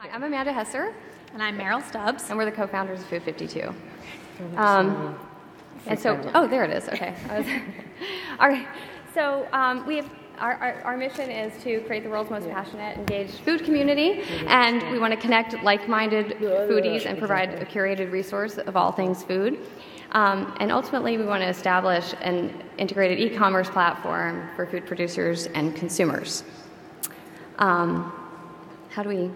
Hi, I'm Amanda Hesser. And I'm Merrill Stubbs. And we're the co-founders of food52. Oh, there it is. Okay. All right. So our mission is to create the world's most passionate, engaged food community, and we want to connect like-minded foodies and provide a curated resource of all things food. And ultimately, we want to establish an integrated e-commerce platform for food producers and consumers. How do we...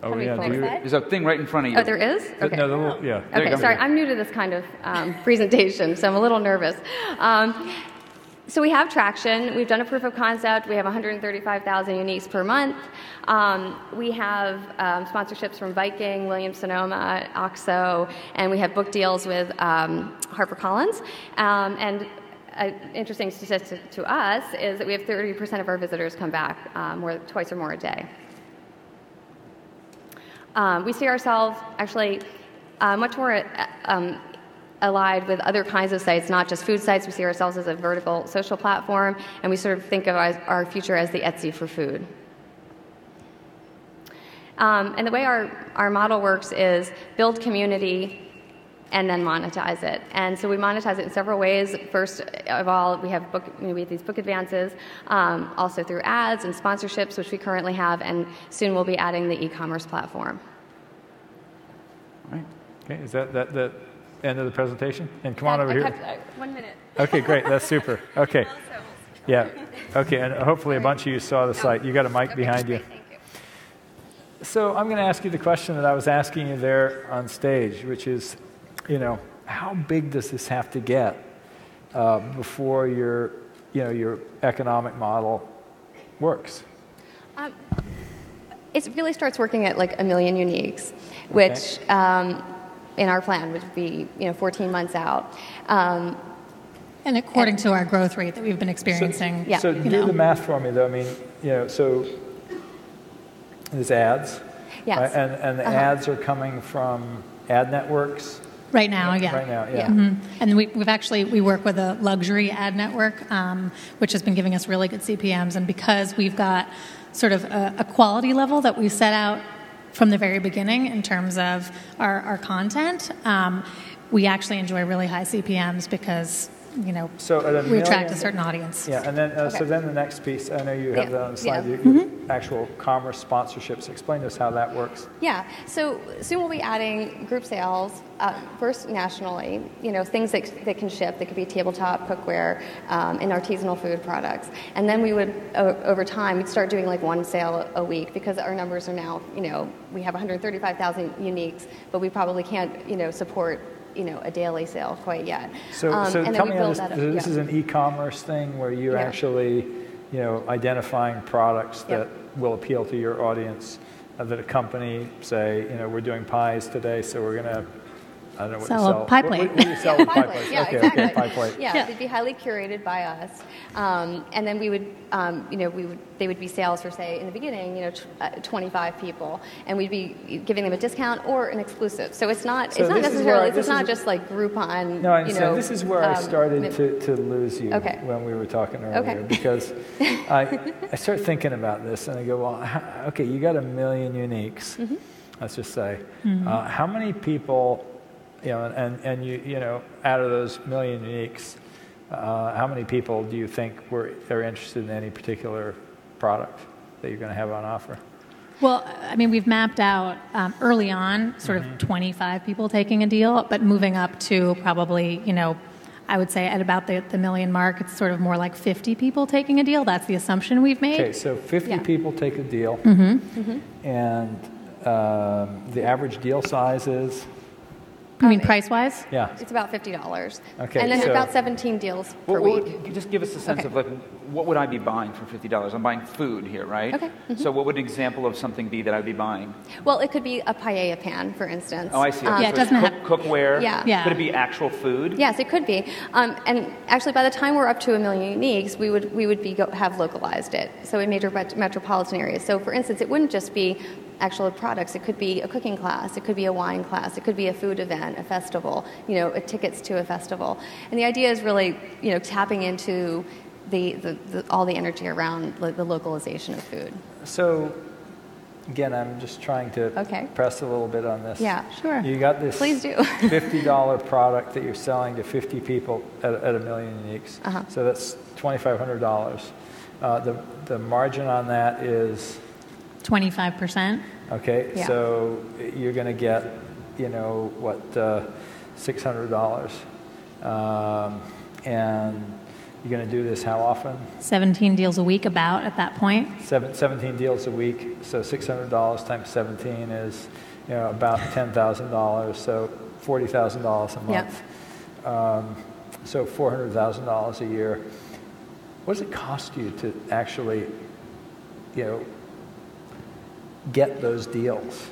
Oh, yeah. There's a thing right in front of you. Oh, there is? Okay. No, yeah. Okay, sorry. I'm new to this kind of presentation, so I'm a little nervous. So we have traction. We've done a proof of concept. We have 135,000 uniques per month. We have sponsorships from Viking, Williams-Sonoma, OXO, and we have book deals with HarperCollins. And an interesting statistic to us is that we have 30% of our visitors come back twice or more a day. We see ourselves actually much more allied with other kinds of sites, not just food sites. We see ourselves as a vertical social platform, and we sort of think of our future as the Etsy for food. And the way our model works is build community and then monetize it. And so we monetize it in several ways. First of all, we have these book advances, also through ads and sponsorships, which we currently have, and soon we'll be adding the e-commerce platform. All right. Okay, is that the end of the presentation? And come on over here. 1 minute. Okay, great. That's super. Okay. Yeah. Okay, and hopefully a bunch of you saw the site. You got a mic behind you. Thank you. So I'm going to ask you the question that I was asking you there on stage, which is, how big does this have to get before your economic model works? It really starts working at like 1 million uniques, which in our plan would be 14 months out. And according to our growth rate that we've been experiencing. So do the math for me, though. I mean, so there's ads, yes. Right? And the ads are coming from ad networks. Right now, yeah. Right now, yeah. Mm-hmm. And we work with a luxury ad network, which has been giving us really good CPMs. And because we've got sort of a quality level that we set out from the very beginning in terms of our content, we actually enjoy really high CPMs because we attract a certain audience. Yeah, and then so then the next piece, I know you have that on the slide, actual commerce sponsorships. Explain to us how that works. Yeah, so soon we'll be adding group sales, first nationally, things that can ship. That could be tabletop, cookware, and artisanal food products. And then we would, over time, we'd start doing like one sale a week because our numbers are now, we have 135,000 uniques, but we probably can't, support a daily sale quite yet. So tell me, this is an e-commerce thing where you're actually, identifying products that will appeal to your audience. That a company, say, we're doing pies today, so we're going to, I don't know what sell you sell. A pie plate. What do you sell with pie plates? Yeah, okay, exactly. Okay, pie plate. Yeah, they'd be highly curated by us, and then we would, they would be sales for, say, in the beginning, 25 people, and we'd be giving them a discount or an exclusive. So it's not necessarily just like Groupon. No, I understand. This is where I started to lose you when we were talking earlier, because I start thinking about this and I go, well, okay, you got 1 million uniques, let's just say, how many people? And you out of those 1 million uniques, how many people do you think are interested in any particular product that you're going to have on offer? Well, I mean, we've mapped out early on sort of 25 people taking a deal, but moving up to probably, I would say at about the 1 million mark, it's sort of more like 50 people taking a deal. That's the assumption we've made. Okay, so 50 people take a deal, and the average deal size is? You mean price-wise? Yeah. It's about $50. Okay. And then about 17 deals per week. Just give us a sense of what would I be buying for $50? I'm buying food here, right? Okay. So what would an example of something be that I'd be buying? Well, it could be a paella pan, for instance. Oh, I see. Yeah, it doesn't have cookware. Yeah. Could it be actual food? Yes, it could be. And actually, by the time we're up to 1 million uniques, we would have localized it. So in major metropolitan areas. So, for instance, it wouldn't just be actual products. It could be a cooking class. It could be a wine class. It could be a food event, a festival, tickets to a festival. And the idea is really, tapping into all the energy around the localization of food. So again, I'm just trying to press a little bit on this. Yeah, sure. You got this Please do. $50 product that you're selling to 50 people at 1 million uniques. So that's $2,500. The margin on that is 25%. Okay, so you're going to get, $600. And you're going to do this how often? 17 deals a week about at that point. 17 deals a week, so $600 times 17 is, about $10,000, so $40,000 a month. So $400,000 a year. What does it cost you to actually, get those deals?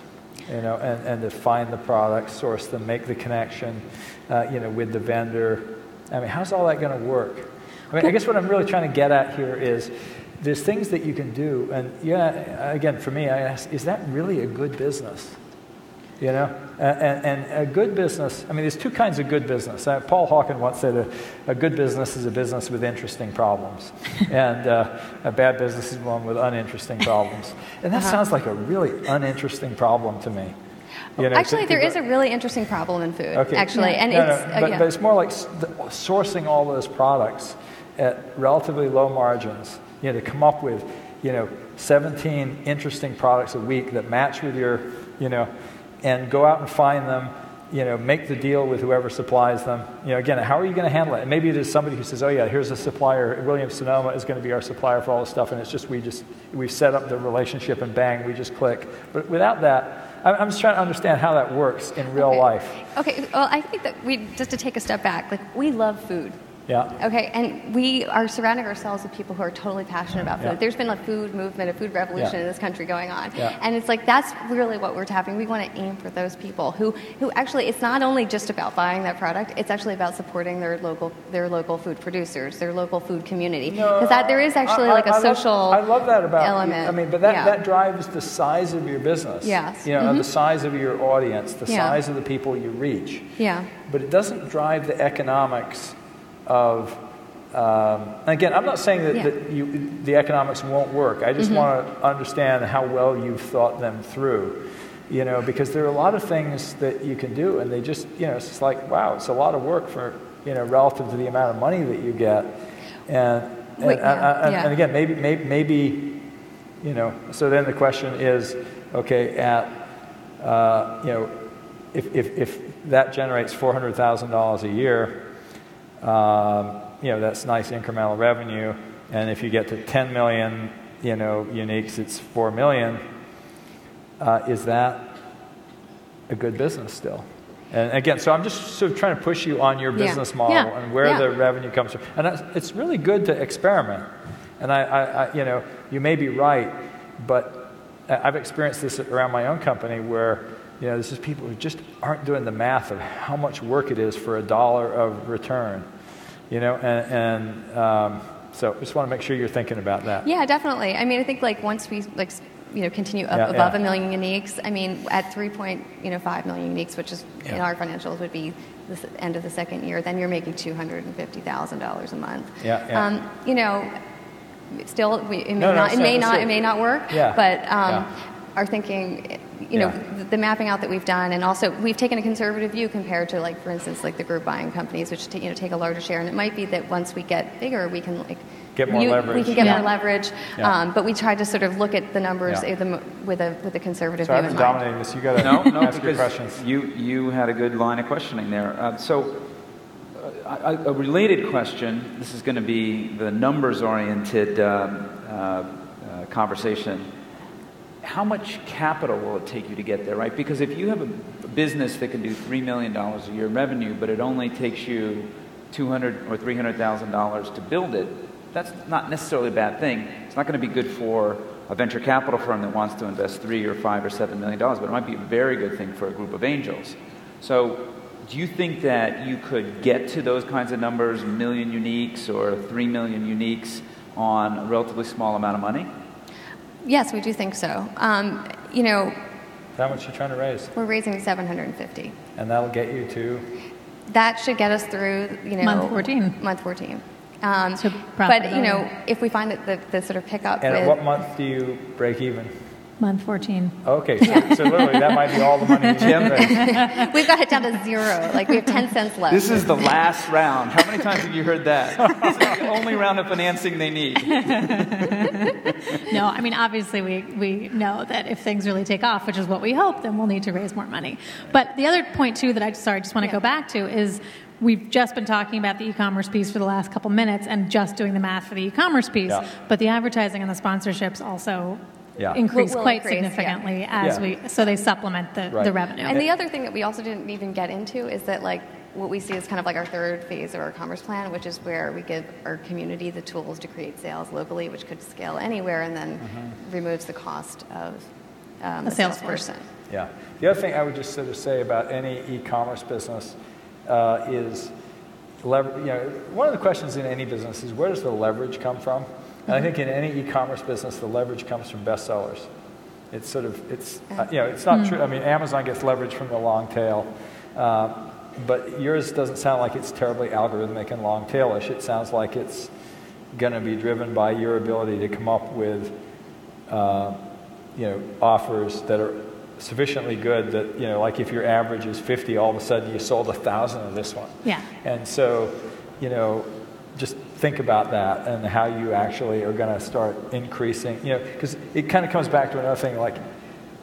And to find the products, source them, make the connection, with the vendor. I mean, how's all that going to work? I mean, I guess what I'm really trying to get at here is there's things that you can do, and again, for me, I ask, is that really a good business? And a good business, I mean, there's two kinds of good business. Paul Hawken once said a good business is a business with interesting problems, and a bad business is one with uninteresting problems. And that sounds like a really uninteresting problem to me. Actually, there is a really interesting problem in food, actually. And but it's more like sourcing all those products at relatively low margins, to come up with, 17 interesting products a week that match with your, and go out and find them, make the deal with whoever supplies them. Again, how are you going to handle it? And maybe it is somebody who says, oh yeah, here's a supplier, Williams-Sonoma is going to be our supplier for all this stuff, and it's just, we've set up the relationship and bang, we just click. But without that, I'm just trying to understand how that works in real life. Okay, well, I think that just to take a step back, we love food. Yeah. Okay, and we are surrounding ourselves with people who are totally passionate about food. There's been a food movement, a food revolution in this country going on. And it's like, that's really what we're tapping. We want to aim for those people who actually, it's not only just about buying that product, it's actually about supporting their local food producers, their local food community. Because there is actually a social I love that about element. You. I mean, but that drives the size of your business. Yes. The size of your audience, the size of the people you reach. Yeah. But it doesn't drive the economics of, again, I'm not saying that the economics won't work. I just want to understand how well you've thought them through, because there are a lot of things that you can do, and they just, it's just like, wow, it's a lot of work for, relative to the amount of money that you get. And again, maybe, so then the question is, okay, if that generates $400,000 a year, that's nice incremental revenue, and if you get to 10 million, uniques, it's 4 million. Is that a good business still? And again, so I'm just sort of trying to push you on your business model and where the revenue comes from. And it's really good to experiment. And I you may be right, but I've experienced this around my own company where, there's just people who just aren't doing the math of how much work it is for $1 of return, so I just want to make sure you're thinking about that. Yeah, definitely. I mean, I think once we continue up above 1 million uniques, I mean, at 3.5 million uniques, which is in our financials would be the end of the second year, then you're making $250,000 a month. Still, it may not work, but our thinking, the mapping out that we've done, and also we've taken a conservative view compared to, for instance, the group buying companies, which take a larger share. And it might be that once we get bigger, we can get more leverage. We can get more leverage, but we tried to sort of look at the numbers with a conservative view in mind. So I'm dominating this. You got to ask your questions. You had a good line of questioning there. A related question. This is going to be the numbers-oriented conversation. How much capital will it take you to get there, right? Because if you have a business that can do $3 million a year revenue, but it only takes you $200,000 or $300,000 to build it, that's not necessarily a bad thing. It's not going to be good for a venture capital firm that wants to invest $3 or $5 or $7 million, but it might be a very good thing for a group of angels. So do you think that you could get to those kinds of numbers, 1 million uniques or 3 million uniques, on a relatively small amount of money? Yes, we do think so. How much are you trying to raise? We're raising 750. And that'll get you to? That should get us through, month 14. Month 14. But if we find that the sort of pickup. And at what month do you break even? Month 14. Okay, so literally that might be all the money you need. We've got it down to 0. Like we have 10 cents left. This is the last round. How many times have you heard that? This is the only round of financing they need. No, I mean, obviously we know that if things really take off, which is what we hope, then we'll need to raise more money. But the other point, too, that I just want to go back to is we've just been talking about the e-commerce piece for the last couple minutes and just doing the math for the e-commerce piece. Yeah. But the advertising and the sponsorships also increase quite significantly so they supplement the revenue. And the other thing that we also didn't even get into is that like what we see is kind of like our third phase of our commerce plan, which is where we give our community the tools to create sales locally, which could scale anywhere, and then removes the cost of a salesperson. Yeah. The other thing I would just sort of say about any e-commerce business is, one of the questions in any business is where does the leverage come from? And I think in any e-commerce business, the leverage comes from bestsellers. It's sort of, it's not true. I mean, Amazon gets leverage from the long tail, but yours doesn't sound like it's terribly algorithmic and long tailish. It sounds like it's going to be driven by your ability to come up with, offers that are sufficiently good that, like if your average is 50, all of a sudden you sold 1,000 of this one. Yeah. And so, just think about that and how you actually are going to start increasing, because it kind of comes back to another thing, like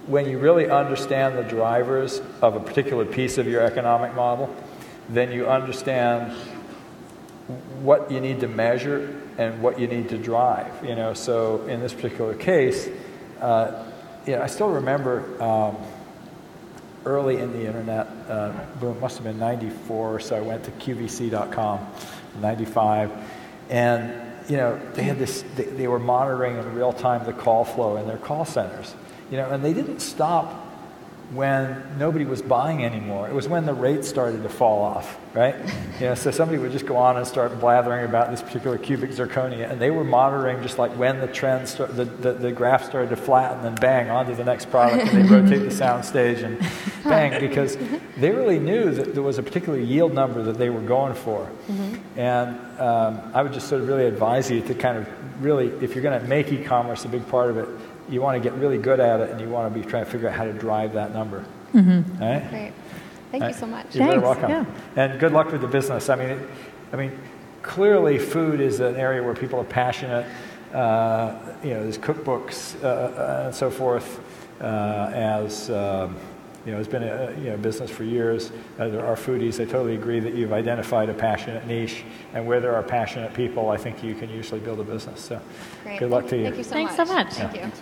when you really understand the drivers of a particular piece of your economic model, then you understand what you need to measure and what you need to drive, So in this particular case, I still remember early in the internet boom, must have been 94 or so, I went to QVC.com, 95, and they had this, they were monitoring in real time the call flow in their call centers, and they didn't stop when nobody was buying anymore. It was when the rates started to fall off, right? So somebody would just go on and start blathering about this particular cubic zirconia, and they were monitoring just like when the trend, the graph started to flatten, and bang, on to the next product, and they rotate the sound stage, and bang, because they really knew that there was a particular yield number that they were going for. And I would just sort of really advise you to kind of really, if you're going to make e-commerce a big part of it, you want to get really good at it, and you want to be trying to figure out how to drive that number. All right? Great. Thank you so much. You're very welcome. Yeah. And good luck with the business. I mean, clearly food is an area where people are passionate. There's cookbooks and so forth. It's been a business for years. There are foodies. I totally agree that you've identified a passionate niche, and where there are passionate people, I think you can usually build a business. So, great. Good luck to you. Thank you so much. Thanks so much. Thank you.